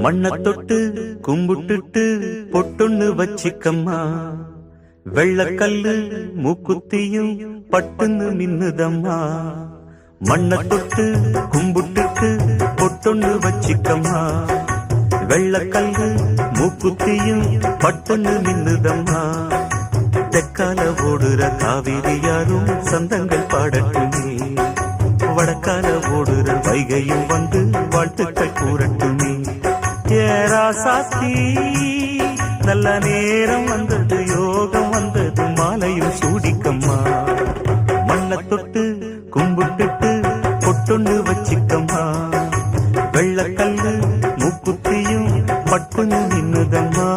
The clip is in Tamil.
மண்ண தொட்டு கும்பிட்டுட்டு பொட்டொன்னு வச்சிக்கம்மா, வெள்ளக்கல்லு மூக்குத்தியும் பட்டுன்னு மின்னுதம்மா. மண்ண தொட்டு கும்பிட்டுட்டு பொட்டொன்னு வச்சிக்கம்மா, வெள்ளக்கல்லு மூக்குத்தியும் பட்டுன்னு மின்னுதம்மா. தெற்கால ஓடுற காவிரி யாரும் சந்தங்கள் பாடட்டுமே, வடக்கால ஓடுற வைகையும் வந்து வாழ்த்துக்கள் கூறட்டுமே. ஏராசாத்தி நல்ல நேரம் வந்தது, யோகம் வந்தது, மாலையும் சூடிக்கம்மா. மண்ண தொட்டு கும்பிட்டுட்டு பொட்டொன்னு வச்சிக்கம்மா, வெள்ளக்கல்லு மூக்குத்தியும் பட்டுன்னு நின்னுதம்மா.